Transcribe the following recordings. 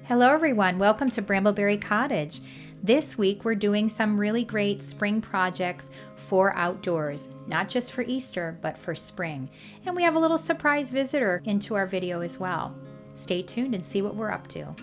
Hello everyone, welcome to Brambleberry Cottage. This week we're doing some really great spring projects for outdoors, not just for Easter, but for spring. And we have a little surprise visitor into our video as well. Stay tuned and see what we're up to.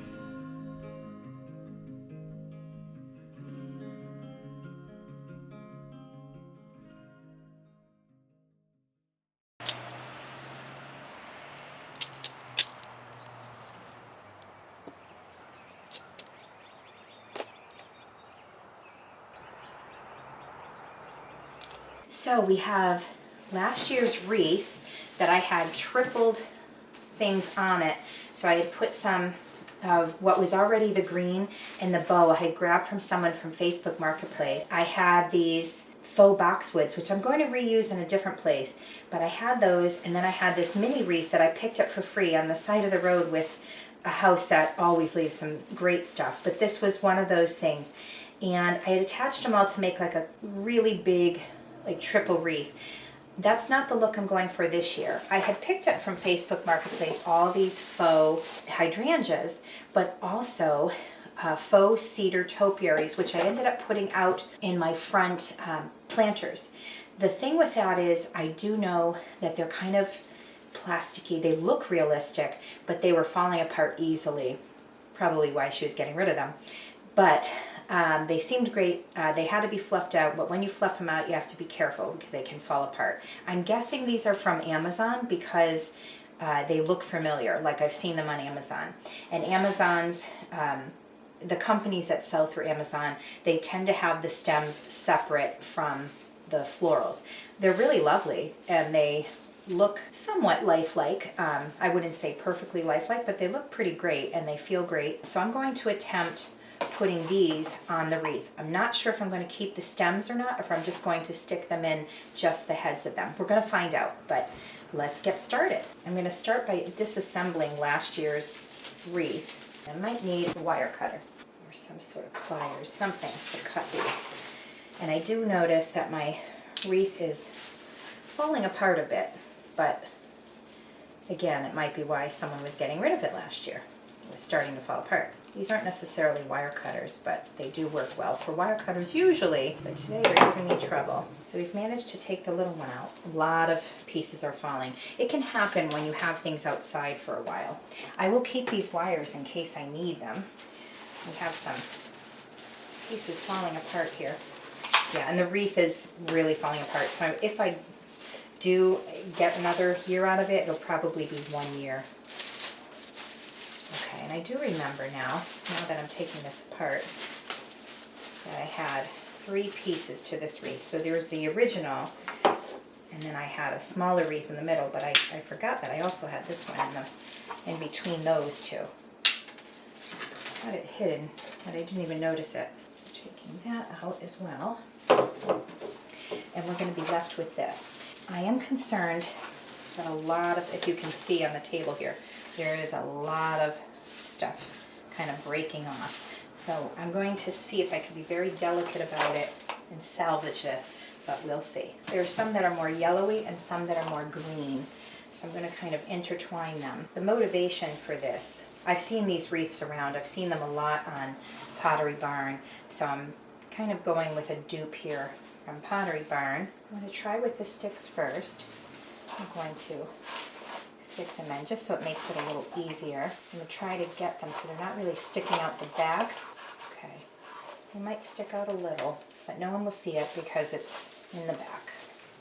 So we have last year's wreath that I had tripled things on it. So I had put some of what was already the green and the bow I had grabbed from someone from Facebook Marketplace. I had these faux boxwoods, which I'm going to reuse in a different place, but I had those, and then I had this mini wreath that I picked up for free on the side of the road with a house that always leaves some great stuff, but this was one of those things. And I had attached them all to make like a really big triple wreath. That's not the look I'm going for this year. I had picked up from Facebook Marketplace all these faux hydrangeas, but also faux cedar topiaries, which I ended up putting out in my front planters. The thing with that is I do know that they're kind of plasticky. They look realistic, but they were falling apart easily. Probably why she was getting rid of them. But they seemed great. They had to be fluffed out, but when you fluff them out, you have to be careful because they can fall apart. I'm guessing these are from Amazon because they look familiar, like I've seen them on Amazon. And Amazon's, the companies that sell through Amazon, they tend to have the stems separate from the florals. They're really lovely, and they look somewhat lifelike. I wouldn't say perfectly lifelike, but they look pretty great, and they feel great. So I'm going to attempt putting these on the wreath. I'm not sure if I'm going to keep the stems or not, or if I'm just going to stick them in just the heads of them. We're going to find out, but let's get started. I'm going to start by disassembling last year's wreath. I might need a wire cutter or some sort of pliers, something to cut these. And I do notice that my wreath is falling apart a bit, but again, it might be why someone was getting rid of it last year. It was starting to fall apart. These aren't necessarily wire cutters, but they do work well for wire cutters usually, but today they're giving me trouble. So we've managed to take the little one out. A lot of pieces are falling. It can happen when you have things outside for a while. I will keep these wires in case I need them. We have some pieces falling apart here. Yeah, and the wreath is really falling apart. So if I do get another year out of it, it'll probably be 1 year. Okay, and I do remember now that I'm taking this apart, that I had 3 pieces to this wreath. So there's the original, and then I had a smaller wreath in the middle, but I forgot that I also had this one in between those two. I had it hidden, but I didn't even notice it. Taking that out as well. And we're going to be left with this. I am concerned that a lot of, if you can see on the table here, there is a lot of stuff kind of breaking off. So I'm going to see if I can be very delicate about it and salvage this, but we'll see. There are some that are more yellowy and some that are more green. So I'm going to kind of intertwine them. The motivation for this, I've seen these wreaths around. I've seen them a lot on Pottery Barn. So I'm kind of going with a dupe here from Pottery Barn. I'm going to try with the sticks first. I'm going to stick them in just so it makes it a little easier. I'm going to try to get them so they're not really sticking out the back. Okay, they might stick out a little, but no one will see it because it's in the back.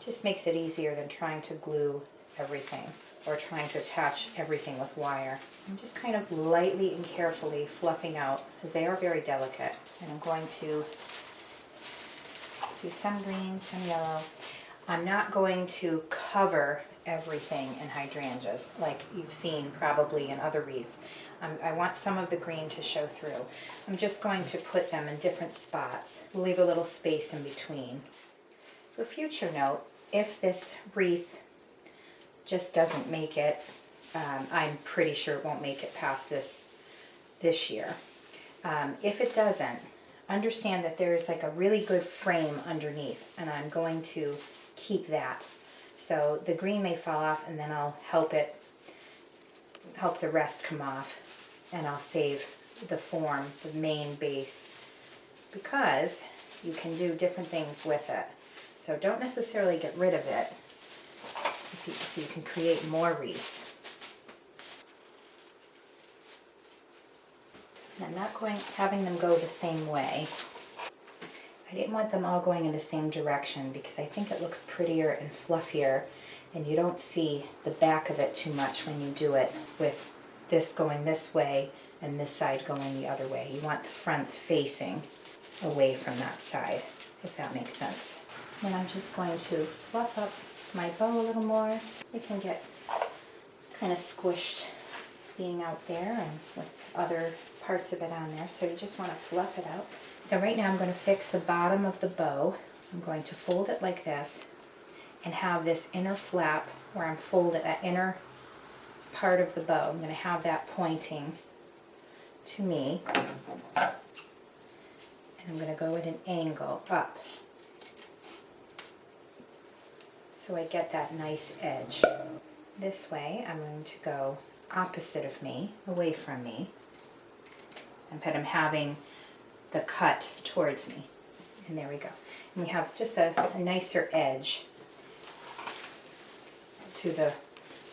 Just makes it easier than trying to glue everything or trying to attach everything with wire. I'm just kind of lightly and carefully fluffing out because they are very delicate. And I'm going to do some green, some yellow. I'm not going to cover everything in hydrangeas like you've seen probably in other wreaths. I want some of the green to show through. I'm just going to put them in different spots. We'll leave a little space in between. For future note, if this wreath just doesn't make it, I'm pretty sure it won't make it past this year. If it doesn't, understand that there's like a really good frame underneath, and I'm going to keep that. So the green may fall off, and then I'll help the rest come off, and I'll save the form, the main base, because you can do different things with it. So don't necessarily get rid of it, so you can create more wreaths. And I'm not having them go the same way. I didn't want them all going in the same direction because I think it looks prettier and fluffier, and you don't see the back of it too much when you do it with this going this way and this side going the other way. You want the fronts facing away from that side, if that makes sense. And I'm just going to fluff up my bow a little more. It can get kind of squished being out there and with other parts of it on there, so you just want to fluff it out. So right now I'm going to fix the bottom of the bow. I'm going to fold it like this and have this inner flap where I'm folded, that inner part of the bow, I'm going to have that pointing to me, and I'm going to go at an angle up so I get that nice edge. This way I'm going to go opposite of me, away from me, but I'm having the cut towards me, and there we go. And we have just a nicer edge to the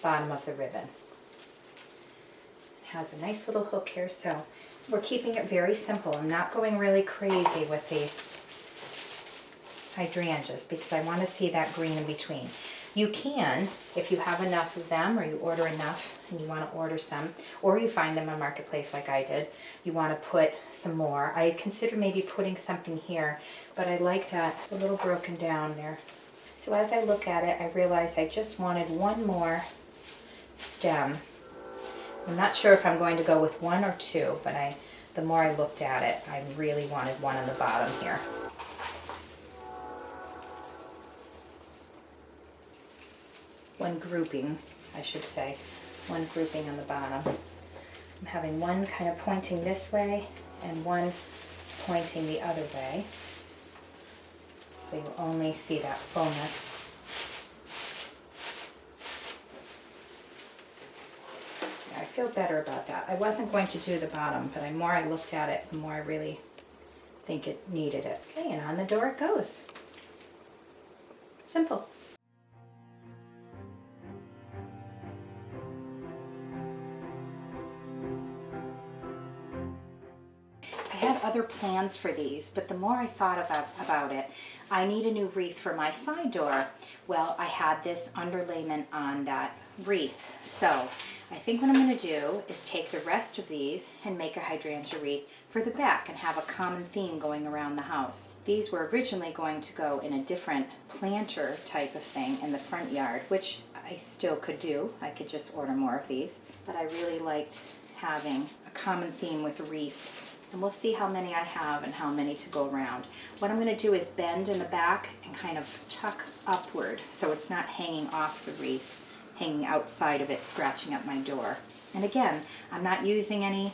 bottom of the ribbon. It has a nice little hook here, so we're keeping it very simple. I'm not going really crazy with the hydrangeas because I want to see that green in between. You can, if you have enough of them, or you order enough and you want to order some, or you find them on Marketplace like I did, you want to put some more. I considered maybe putting something here, but I like that it's a little broken down there. So as I look at it, I realized I just wanted one more stem. I'm not sure if I'm going to go with one or two, but the more I looked at it, I really wanted one on the bottom here. One grouping, I should say, one grouping on the bottom. I'm having one kind of pointing this way and one pointing the other way, so you only see that fullness. Yeah, I feel better about that. I wasn't going to do the bottom, but the more I looked at it, the more I really think it needed it. Okay, and on the door it goes. Simple. I had other plans for these, but the more I thought about it, I need a new wreath for my side door. Well, I had this underlayment on that wreath, so I think what I'm going to do is take the rest of these and make a hydrangea wreath for the back and have a common theme going around the house. These were originally going to go in a different planter type of thing in the front yard, which I still could do. I could just order more of these, but I really liked having a common theme with wreaths. And we'll see how many I have and how many to go around. What I'm going to do is bend in the back and kind of tuck upward so it's not hanging off the wreath, hanging outside of it, scratching up my door. And again, I'm not using any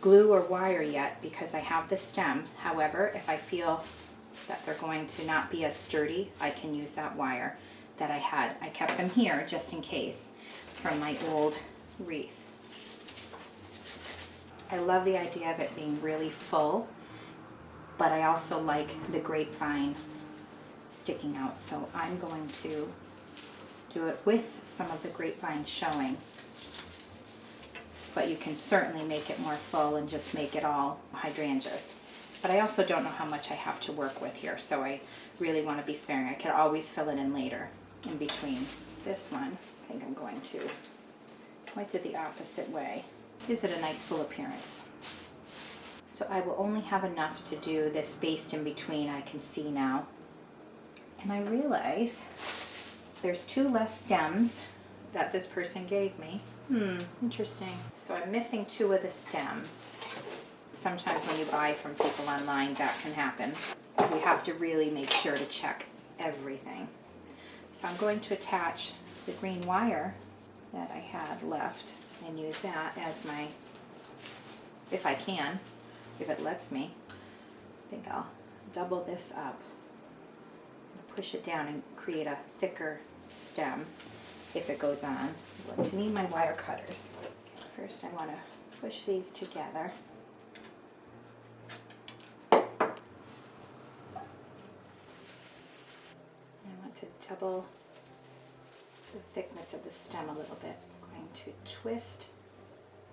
glue or wire yet because I have the stem. However, if I feel that they're going to not be as sturdy, I can use that wire that I had. I kept them here just in case from my old wreath. I love the idea of it being really full, but I also like the grapevine sticking out, so I'm going to do it with some of the grapevine showing. But you can certainly make it more full and just make it all hydrangeas. But I also don't know how much I have to work with here, so I really want to be sparing. I can always fill it in later in between. This one, I think I'm going to point it the opposite way. Gives it a nice full appearance. So I will only have enough to do this spaced in between, I can see now. And I realize there's 2 less stems that this person gave me. Interesting. So I'm missing 2 of the stems. Sometimes when you buy from people online, that can happen. We have to really make sure to check everything. So I'm going to attach the green wire that I had left and use that as my, if I can, if it lets me. I think I'll double this up, push it down and create a thicker stem if it goes on. I'm going to need my wire cutters. First I want to push these together. double the thickness of the stem a little bit. I'm going to twist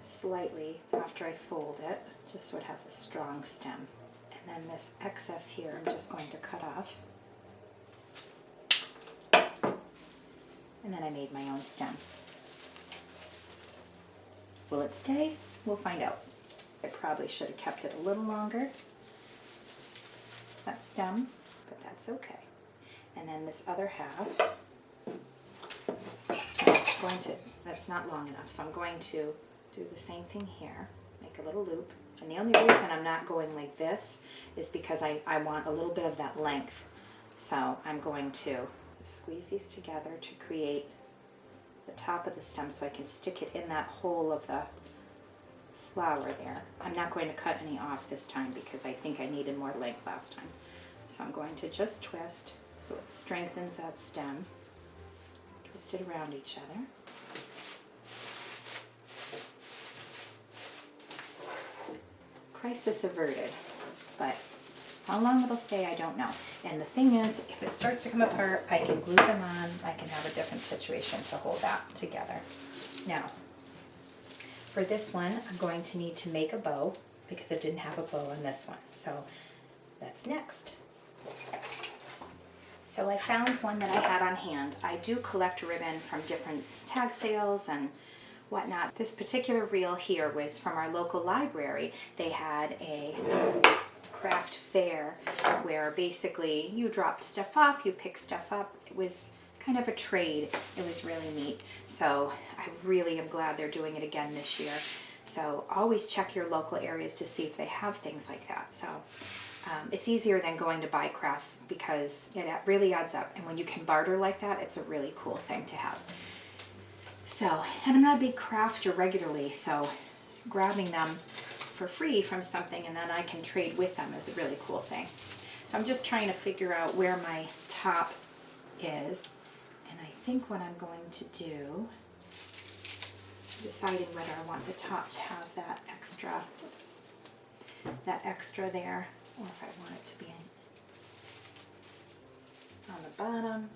slightly after I fold it, just so it has a strong stem. And then this excess here I'm just going to cut off. And then I made my own stem. Will it stay? We'll find out. I probably should have kept it a little longer, that stem, but that's okay. And then this other half, that's not long enough, so I'm going to do the same thing here, make a little loop. And the only reason I'm not going like this is because I want a little bit of that length. So I'm going to squeeze these together to create the top of the stem so I can stick it in that hole of the flower there. I'm not going to cut any off this time because I think I needed more length last time. So I'm going to just twist so it strengthens that stem. Twist it around each other. Crisis averted, but how long it'll stay, I don't know. And the thing is, if it starts to come apart, I can glue them on. I can have a different situation to hold that together. Now, for this one, I'm going to need to make a bow because I didn't have a bow on this one. So that's next. So I found one that I had on hand. I do collect ribbon from different tag sales and whatnot. This particular reel here was from our local library. They had a craft fair where basically you dropped stuff off, you picked stuff up. It was kind of a trade. It was really neat. So I really am glad they're doing it again this year. So always check your local areas to see if they have things like that. So it's easier than going to buy crafts because it really adds up. And when you can barter like that, it's a really cool thing to have. So, and I'm not a big crafter regularly, so grabbing them for free from something and then I can trade with them is a really cool thing. So I'm just trying to figure out where my top is. And I think what I'm going to do, deciding whether I want the top to have that extra, that extra there, or if I want it to be on the bottom.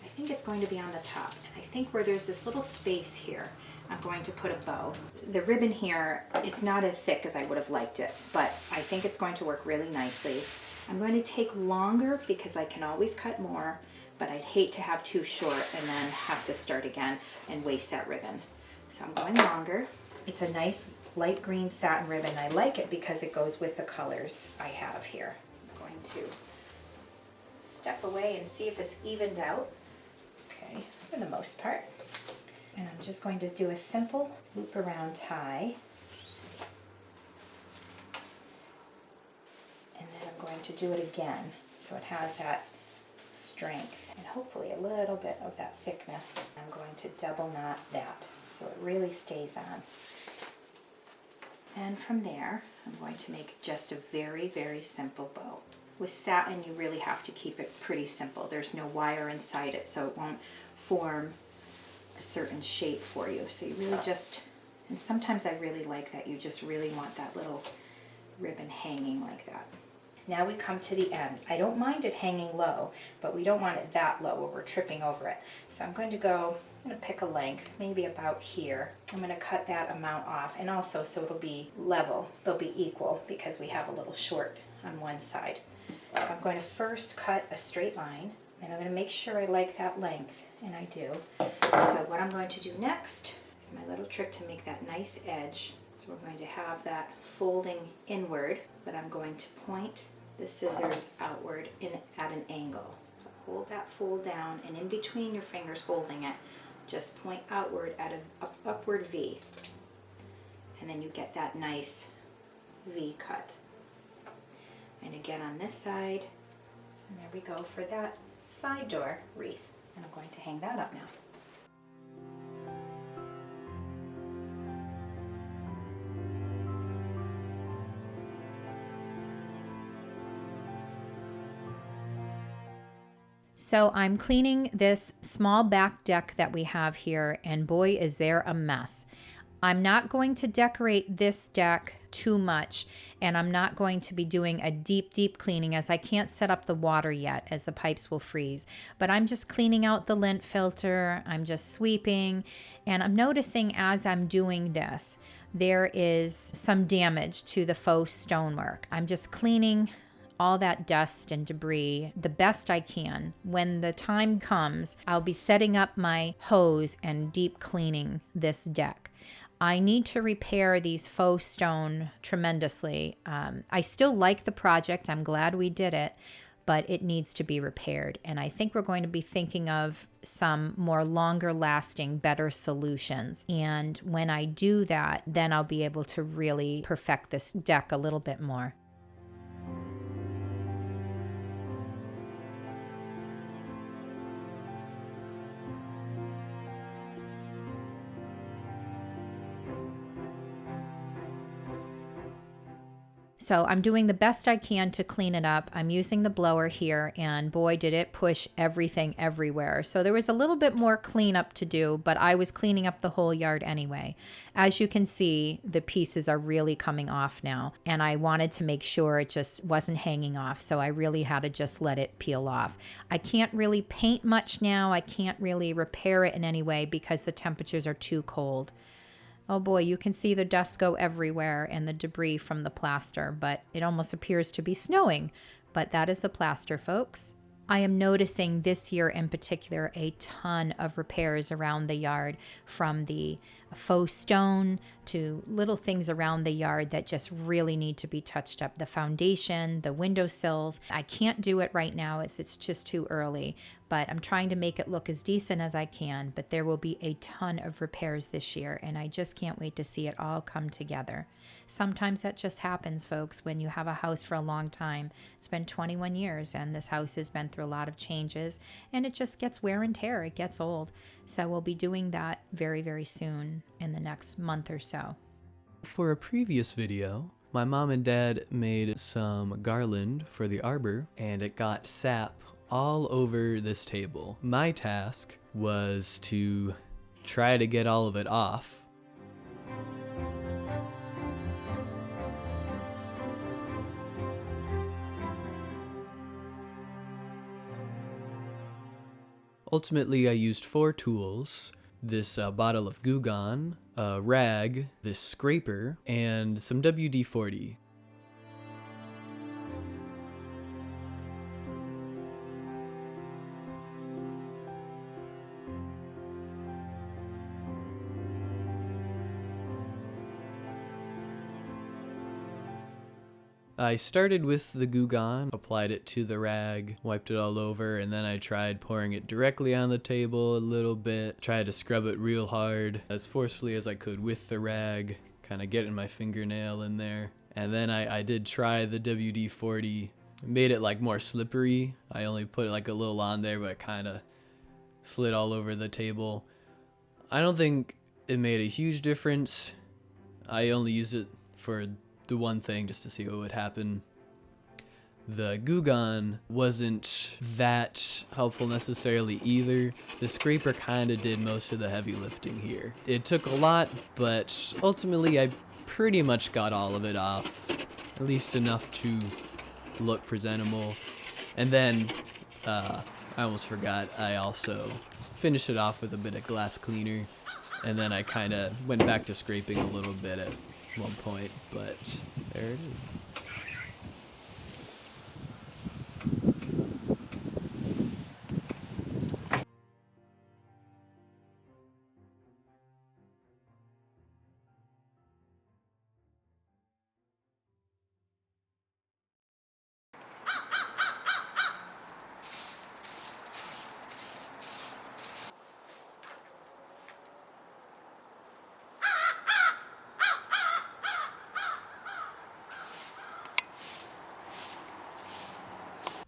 I think it's going to be on the top. And I think where there's this little space here, I'm going to put a bow. The ribbon here, it's not as thick as I would have liked it, but I think it's going to work really nicely. I'm going to take longer because I can always cut more, but I'd hate to have too short and then have to start again and waste that ribbon. So I'm going longer. It's a nice light green satin ribbon. I like it because it goes with the colors I have here. I'm going to step away and see if it's evened out. Okay, for the most part. And I'm just going to do a simple loop around tie. And then I'm going to do it again so it has that strength and hopefully a little bit of that thickness. I'm going to double knot that so it really stays on. And from there, I'm going to make just a very, very simple bow. With satin, you really have to keep it pretty simple. There's no wire inside it, so it won't form a certain shape for you. So you really just, and sometimes I really like that, you just really want that little ribbon hanging like that. Now we come to the end. I don't mind it hanging low, but we don't want it that low where we're tripping over it. So I'm going to pick a length, maybe about here. I'm going to cut that amount off, and also so it'll be level, they'll be equal because we have a little short on one side. So I'm going to first cut a straight line, and I'm going to make sure I like that length, and I do. So what I'm going to do next is my little trick to make that nice edge. So we're going to have that folding inward, but I'm going to point the scissors outward at an angle. So hold that fold down, and in between your fingers holding it, just point outward at an upward V. And then you get that nice V cut. And again on this side, and there we go for that side door wreath. And I'm going to hang that up now. So I'm cleaning this small back deck that we have here, and boy, is there a mess. I'm not going to decorate this deck too much, and I'm not going to be doing a deep cleaning as I can't set up the water yet as the pipes will freeze. But I'm just cleaning out the lint filter, I'm just sweeping, and I'm noticing as I'm doing this, there is some damage to the faux stonework. I'm just cleaning all that dust and debris the best I can. When the time comes, I'll be setting up my hose and deep cleaning this deck. I need to repair these faux stone tremendously. I still like the project. I'm glad we did it, but it needs to be repaired. And I think we're going to be thinking of some more longer lasting, better solutions. And when I do that, then I'll be able to really perfect this deck a little bit more. So I'm doing the best I can to clean it up. I'm using the blower here, and boy, did it push everything everywhere. So there was a little bit more cleanup to do, but I was cleaning up the whole yard anyway. As you can see, the pieces are really coming off now, and I wanted to make sure it just wasn't hanging off, so I really had to just let it peel off. I can't really paint much now. I can't really repair it in any way because the temperatures are too cold. Oh boy, you can see the dust go everywhere and the debris from the plaster, but it almost appears to be snowing. But that is the plaster, folks. I am noticing this year in particular a ton of repairs around the yard, from the faux stone to little things around the yard that just really need to be touched up. The foundation, the windowsills. I can't do it right now, it's just too early, but I'm trying to make it look as decent as I can. But there will be a ton of repairs this year, and I just can't wait to see it all come together. Sometimes that just happens, folks, when you have a house for a long time. It's been 21 years, and this house has been through a lot of changes, and it just gets wear and tear. It gets old. So we'll be doing that very, very soon in the next month or so. For a previous video, my mom and dad made some garland for the arbor, and it got sap all over this table. My task was to try to get all of it off. Ultimately, I used 4 tools: this bottle of Goo Gone, a rag, this scraper, and some WD-40. I started with the Goo Gone, applied it to the rag, wiped it all over, and then I tried pouring it directly on the table a little bit, tried to scrub it real hard, as forcefully as I could with the rag, kind of getting my fingernail in there. And then I did try the WD-40, made it like more slippery. I only put like a little on there, but it kind of slid all over the table. I don't think it made a huge difference. I only used it for the one thing, just to see what would happen. The Goo Gone wasn't that helpful necessarily either. The scraper kind of did most of the heavy lifting here. It took a lot, but ultimately I pretty much got all of it off, at least enough to look presentable. And then I almost forgot, I also finished it off with a bit of glass cleaner, and then I kind of went back to scraping a little bit at one point, but there it is.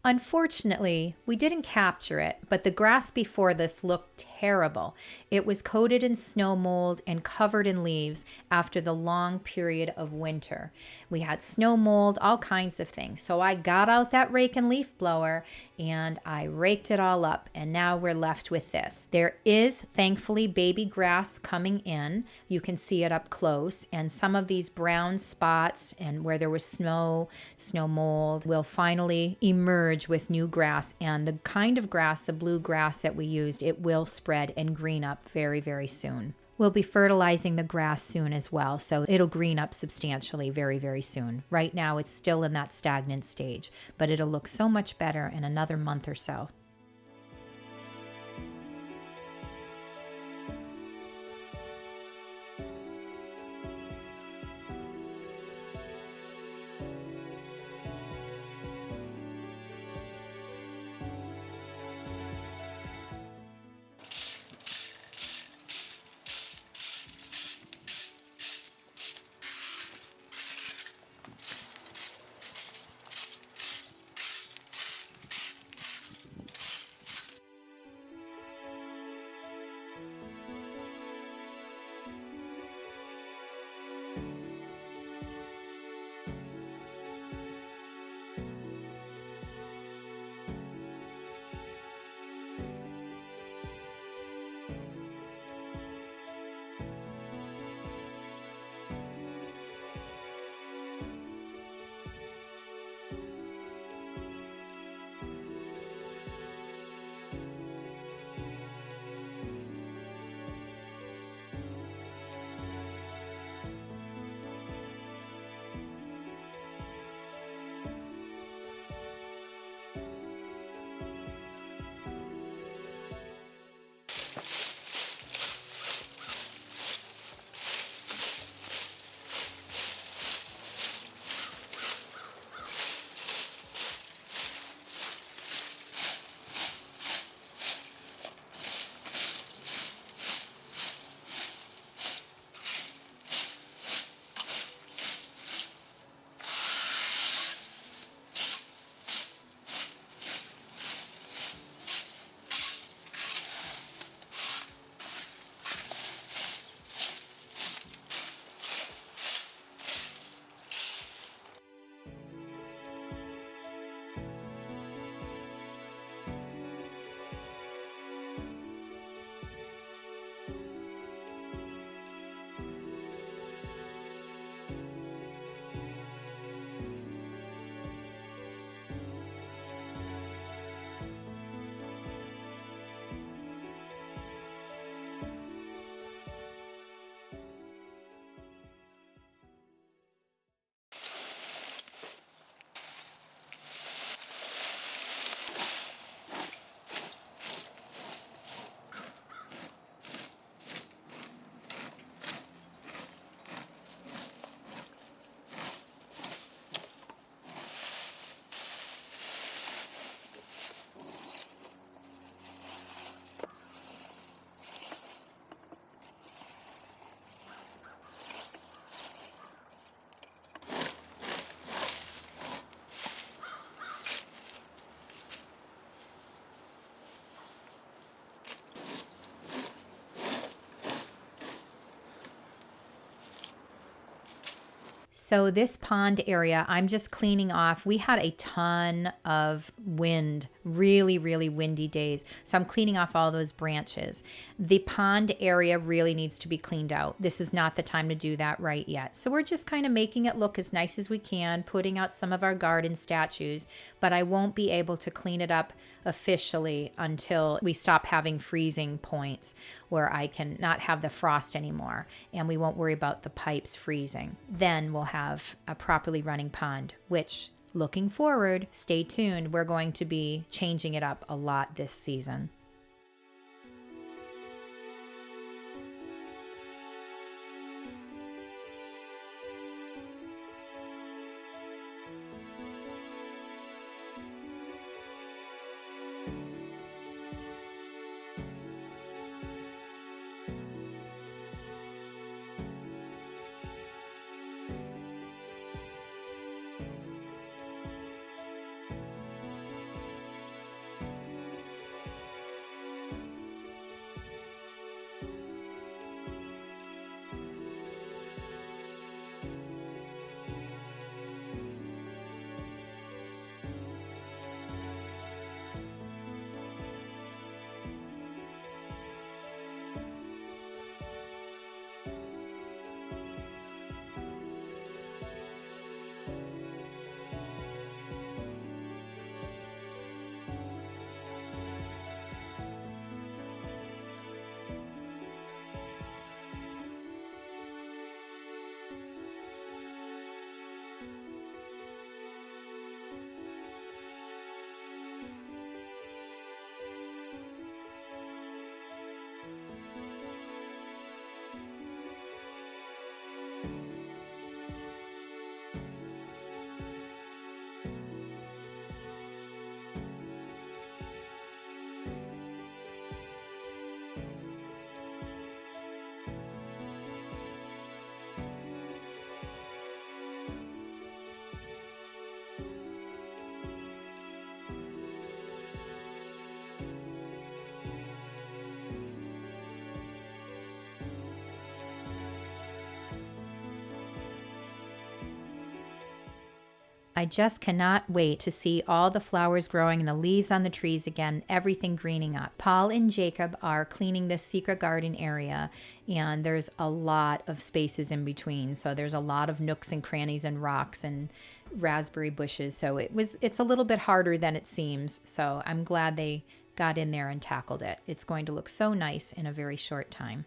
Unfortunately, we didn't capture it, but the grass before this looked terrible. It was coated in snow mold and covered in leaves after the long period of winter. We had snow mold, all kinds of things. So I got out that rake and leaf blower and I raked it all up, and now we're left with this. There is thankfully baby grass coming in. You can see it up close, and some of these brown spots and where there was snow mold will finally emerge with new grass, and the kind of grass, the blue grass that we used, it will spread and green up very, very soon. We'll be fertilizing the grass soon as well, so it'll green up substantially very, very soon. Right now, it's still in that stagnant stage, but it'll look so much better in another month or so. So this pond area, I'm just cleaning off. We had a ton of wind, really, really windy days. So I'm cleaning off all those branches. The pond area really needs to be cleaned out. This is not the time to do that right yet. So we're just kind of making it look as nice as we can, putting out some of our garden statues, but I won't be able to clean it up officially until we stop having freezing points where I can not have the frost anymore, and we won't worry about the pipes freezing. Then we'll have a properly running pond, which, looking forward, stay tuned, we're going to be changing it up a lot this season. I just cannot wait to see all the flowers growing and the leaves on the trees again, everything greening up. Paul and Jacob are cleaning this secret garden area, and there's a lot of spaces in between. So there's a lot of nooks and crannies and rocks and raspberry bushes. So it's a little bit harder than it seems. So I'm glad they got in there and tackled it. It's going to look so nice in a very short time.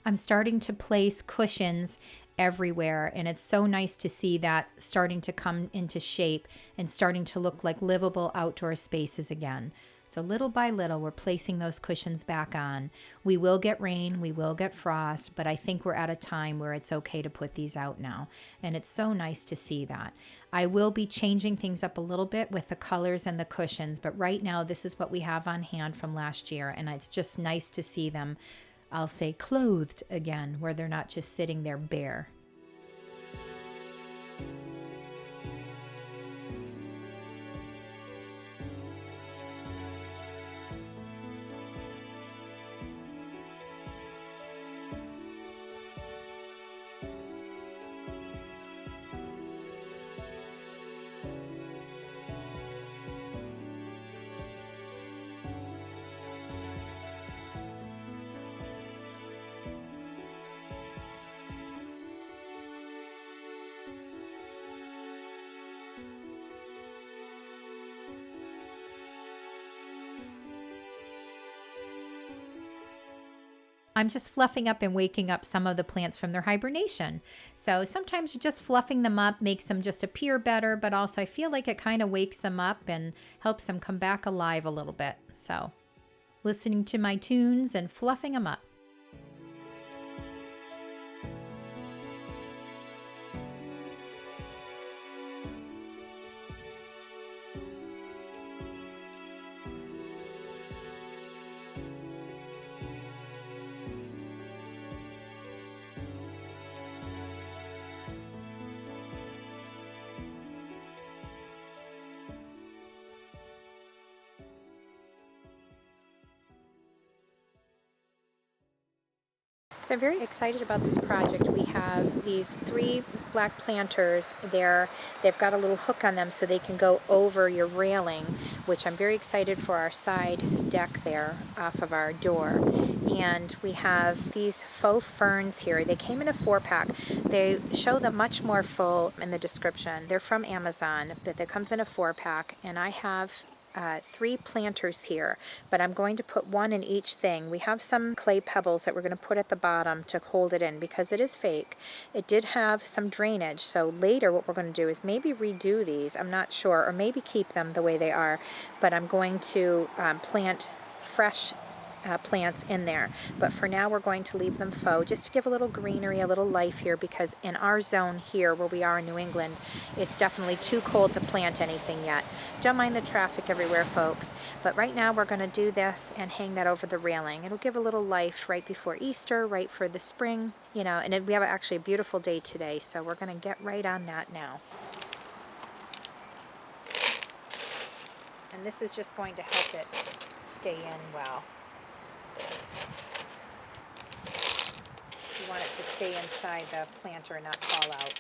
I'm starting to place cushions everywhere, and it's so nice to see that starting to come into shape and starting to look like livable outdoor spaces again. So little by little, we're placing those cushions back on. We will get rain, we will get frost, but I think we're at a time where it's okay to put these out now. And it's so nice to see that. I will be changing things up a little bit with the colors and the cushions, but right now this is what we have on hand from last year, and it's just nice to see them, I'll say, clothed again, where they're not just sitting there bare. I'm just fluffing up and waking up some of the plants from their hibernation. So sometimes just fluffing them up makes them just appear better, but also I feel like it kind of wakes them up and helps them come back alive a little bit. So listening to my tunes and fluffing them up. So I'm very excited about this project. We have these 3 black planters there. They've got a little hook on them so they can go over your railing, which I'm very excited for our side deck there off of our door. And we have these faux ferns here. They came in a 4-pack. They show them much more full in the description. They're from Amazon, but that comes in a 4-pack. And I have 3 planters here, but I'm going to put 1 in each thing. We have some clay pebbles that we're going to put at the bottom to hold it in because it is fake. It did have some drainage, so later what we're going to do is maybe redo these. I'm not sure, or maybe keep them the way they are, but I'm going to plant fresh plants in there. But for now we're going to leave them faux just to give a little greenery, a little life here, because in our zone here where we are in New England, it's definitely too cold to plant anything yet. Don't mind the traffic everywhere, folks, but right now we're going to do this and hang that over the railing. It'll give a little life right before Easter, right for the spring, you know, and we have actually a beautiful day today, so we're going to get right on that now. And this is just going to help it stay in well. You want it to stay inside the planter and not fall out.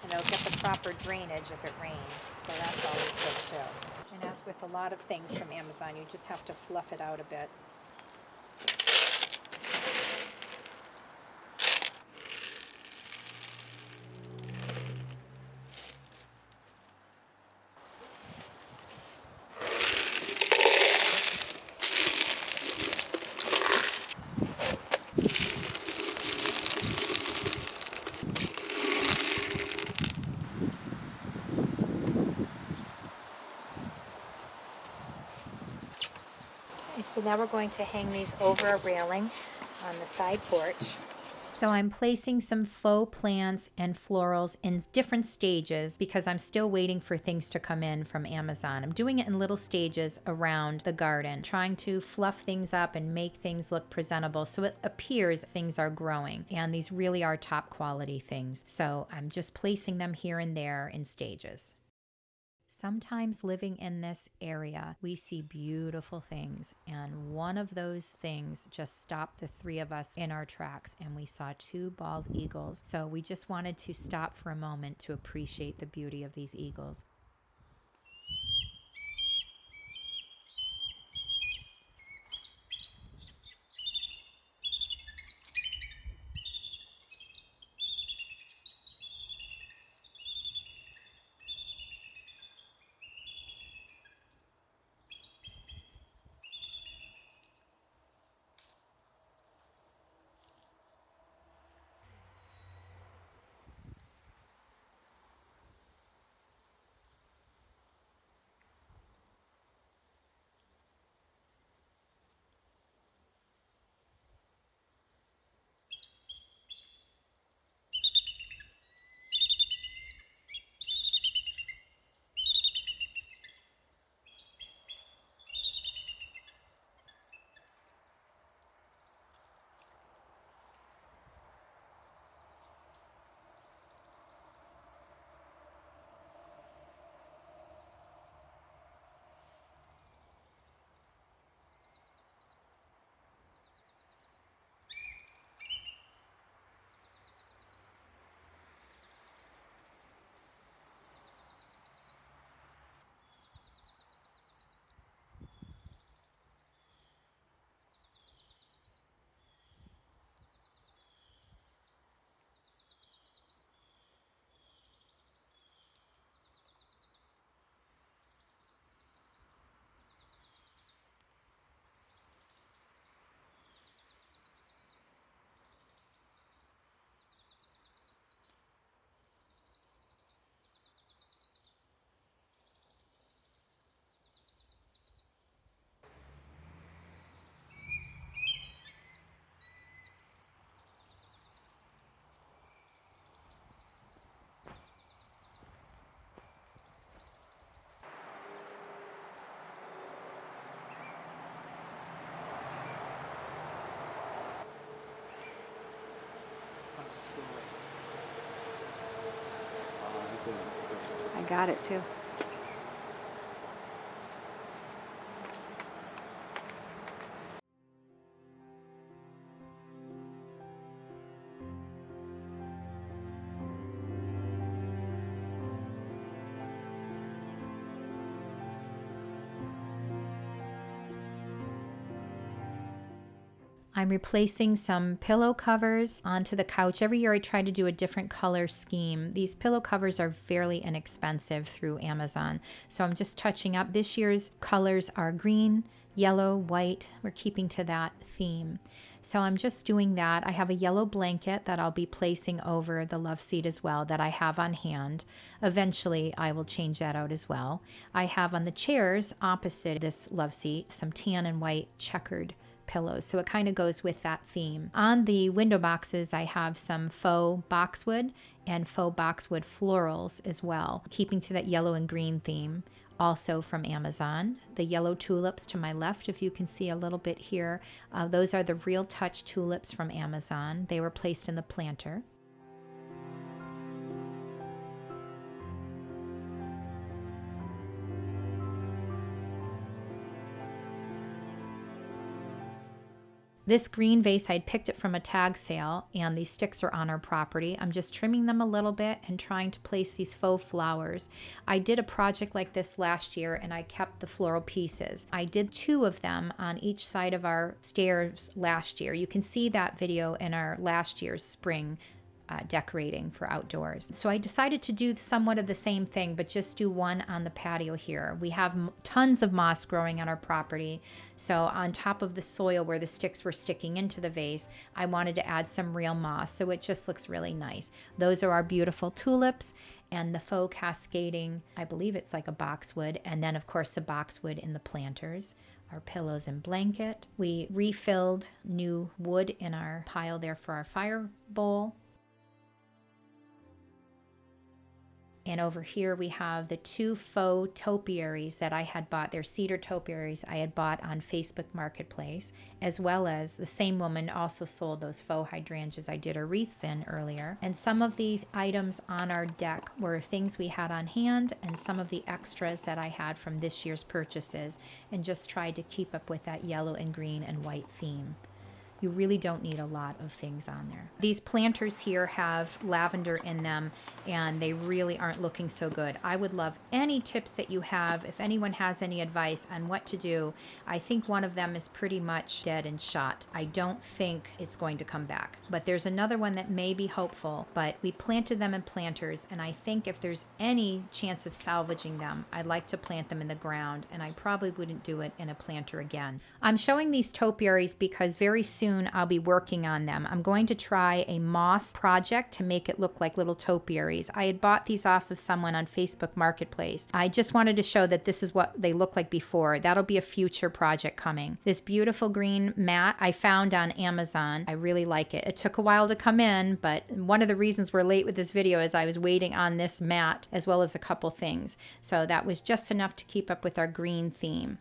And it'll get the proper drainage if it rains, so that's always good too. And as with a lot of things from Amazon, you just have to fluff it out a bit. So now we're going to hang these over a railing on the side porch. So I'm placing some faux plants and florals in different stages because I'm still waiting for things to come in from Amazon. I'm doing it in little stages around the garden, trying to fluff things up and make things look presentable so it appears things are growing. And these really are top quality things. So I'm just placing them here and there in stages. Sometimes living in this area, we see beautiful things, and one of those things just stopped the 3 of us in our tracks, and we saw 2 bald eagles. So we just wanted to stop for a moment to appreciate the beauty of these eagles. I got it too. I'm replacing some pillow covers onto the couch. Every year I try to do a different color scheme. These pillow covers are fairly inexpensive through Amazon. So I'm just touching up. This year's colors are green, yellow, white. We're keeping to that theme. So I'm just doing that. I have a yellow blanket that I'll be placing over the love seat as well that I have on hand. Eventually I will change that out as well. I have on the chairs opposite this love seat some tan and white checkered pillows. So it kind of goes with that theme. On the window boxes, I have some faux boxwood and faux boxwood florals as well, keeping to that yellow and green theme. Also from Amazon. The yellow tulips to my left, if you can see a little bit here, those are the Real Touch tulips from Amazon. They were placed in the planter. This green vase, I'd picked it from a tag sale, and these sticks are on our property. I'm just trimming them a little bit and trying to place these faux flowers. I did a project like this last year, and I kept the floral pieces. I did 2 of them on each side of our stairs last year. You can see that video in our last year's spring decorating for outdoors. So I decided to do somewhat of the same thing, but just do one on the patio here. We have tons of moss growing on our property. So on top of the soil where the sticks were sticking into the vase, I wanted to add some real moss. So it just looks really nice. Those are our beautiful tulips and the faux cascading, I believe it's like a boxwood. And then of course the boxwood in the planters. Our pillows and blanket. We refilled new wood in our pile there for our fire bowl. And over here we have the 2 faux topiaries that I had bought. They're cedar topiaries I had bought on Facebook Marketplace, as well as the same woman also sold those faux hydrangeas I did a wreaths in earlier. And some of the items on our deck were things we had on hand and some of the extras that I had from this year's purchases, and just tried to keep up with that yellow and green and white theme. You really don't need a lot of things on there. These planters here have lavender in them, and they really aren't looking so good. I would love any tips that you have. If anyone has any advice on what to do, I think one of them is pretty much dead and shot. I don't think it's going to come back. But there's another one that may be hopeful, but we planted them in planters, and I think if there's any chance of salvaging them, I'd like to plant them in the ground, and I probably wouldn't do it in a planter again. I'm showing these topiaries because very soon I'll be working on them. I'm going to try a moss project to make it look like little topiaries. I had bought these off of someone on Facebook Marketplace. I just wanted to show that this is what they look like before. That'll be a future project coming. This beautiful green mat I found on Amazon. I really like it. It took a while to come in, but one of the reasons we're late with this video is I was waiting on this mat as well as a couple things. So that was just enough to keep up with our green theme.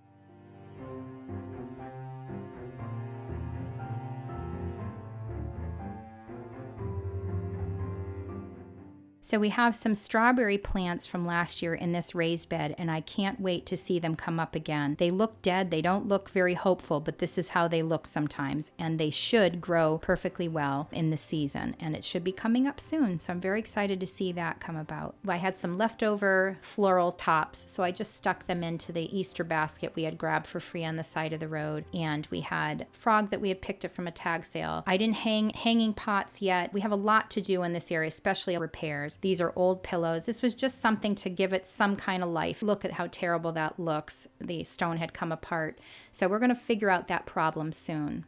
So we have some strawberry plants from last year in this raised bed, and I can't wait to see them come up again. They look dead. They don't look very hopeful, but this is how they look sometimes, and they should grow perfectly well in the season, and it should be coming up soon. So I'm very excited to see that come about. I had some leftover floral tops, so I just stuck them into the Easter basket we had grabbed for free on the side of the road, and we had frog that we had picked up from a tag sale. I didn't hang hanging pots yet. We have a lot to do in this area, especially repairs. These are old pillows. This was just something to give it some kind of life. Look at how terrible that looks. The stone had come apart. So we're going to figure out that problem soon.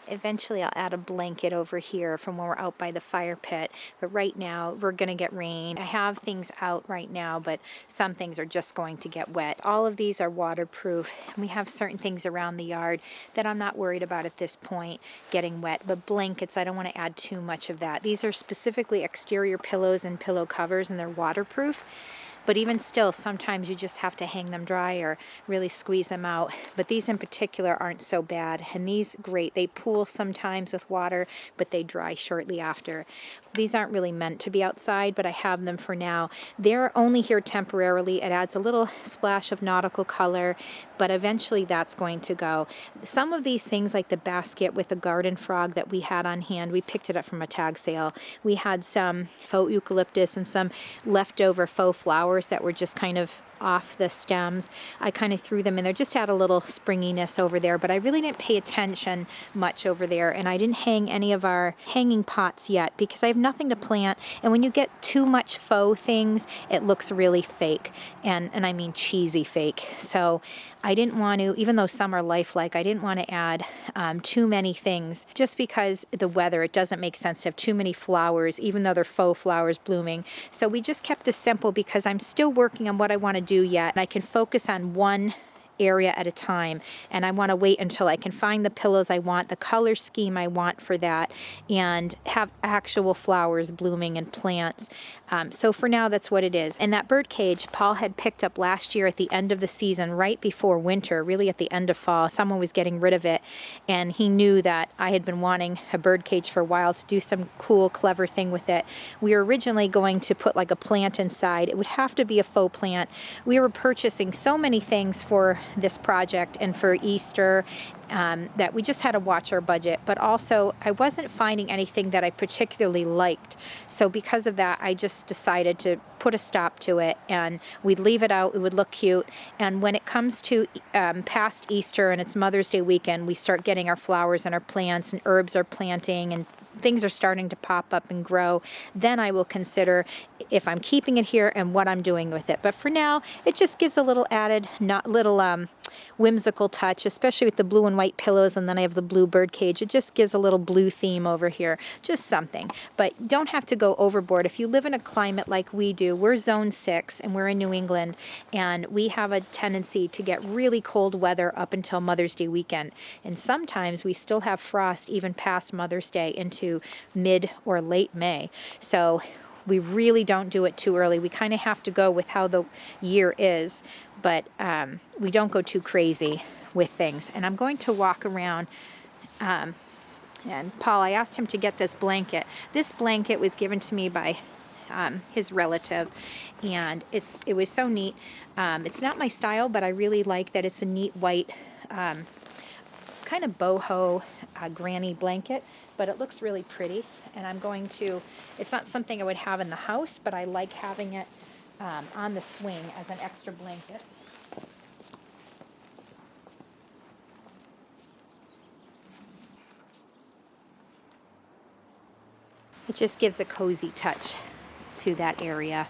Eventually I'll add a blanket over here from when we're out by the fire pit. But right now we're going to get rain. I have things out right now, but some things are just going to get wet. All of these are waterproof. We have certain things around the yard that I'm not worried about at this point getting wet. But blankets, I don't want to add too much of that. These are specifically exterior pillows and pillow covers, and they're waterproof. But even still, sometimes you just have to hang them dry or really squeeze them out. But these in particular aren't so bad. And these, great. They pool sometimes with water, but they dry shortly after. These aren't really meant to be outside, but I have them for now. They're only here temporarily. It adds a little splash of nautical color, but eventually that's going to go. Some of these things, like the basket with the garden frog that we had on hand, we picked it up from a tag sale. We had some faux eucalyptus and some leftover faux flowers that were just kind of off the stems. I kind of threw them in there just to add a little springiness over there, but I really didn't pay attention much over there, and I didn't hang any of our hanging pots yet because I have nothing to plant, and when you get too much faux things, it looks really fake, and I mean cheesy fake. So I didn't want to, even though some are lifelike, I didn't want to add too many things just because the weather, it doesn't make sense to have too many flowers, even though they're faux flowers blooming. So we just kept this simple because I'm still working on what I want to do yet, and I can focus on one area at a time, and I want to wait until I can find the pillows I want, the color scheme I want for that, and have actual flowers blooming and plants. So for now, that's what it is. And that bird cage Paul had picked up last year at the end of the season, right before winter, really at the end of fall. Someone was getting rid of it, and he knew that I had been wanting a bird cage for a while to do some cool, clever thing with it. We were originally going to put like a plant inside. It would have to be a faux plant. We were purchasing so many things for this project and for Easter that we just had to watch our budget, but also I wasn't finding anything that I particularly liked. So because of that, I just decided to put a stop to it, and we'd leave it out. It would look cute. And when it comes to past Easter and it's Mother's Day weekend, we start getting our flowers and our plants, and herbs are planting, and things are starting to pop up and grow. Then I will consider if I'm keeping it here and what I'm doing with it. But for now, it just gives a little added, whimsical touch, especially with the blue and white pillows, and then I have the blue bird cage. It just gives a little blue theme over here, just something. But don't have to go overboard. If you live in a climate like we do, we're zone 6 and we're in New England, and we have a tendency to get really cold weather up until Mother's Day weekend. And sometimes we still have frost even past Mother's Day into mid or late May. So we really don't do it too early. We kind of have to go with how the year is, but we don't go too crazy with things. And I'm going to walk around, and Paul, I asked him to get this blanket. This blanket was given to me by his relative, and it was so neat. It's not my style, but I really like that it's a neat white kind of boho granny blanket, but it looks really pretty, and it's not something I would have in the house, but I like having it on the swing as an extra blanket. It just gives a cozy touch to that area.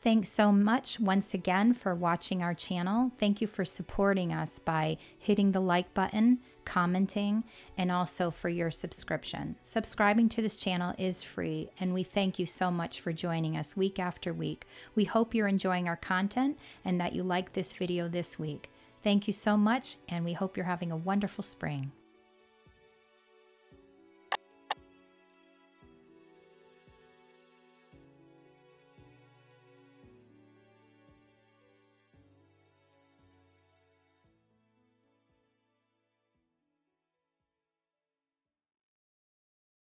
Thanks so much once again for watching our channel. Thank you for supporting us by hitting the like button, commenting, and also for your subscription. Subscribing to this channel is free, and we thank you so much for joining us week after week. We hope you're enjoying our content and that you like this video this week. Thank you so much, and we hope you're having a wonderful spring.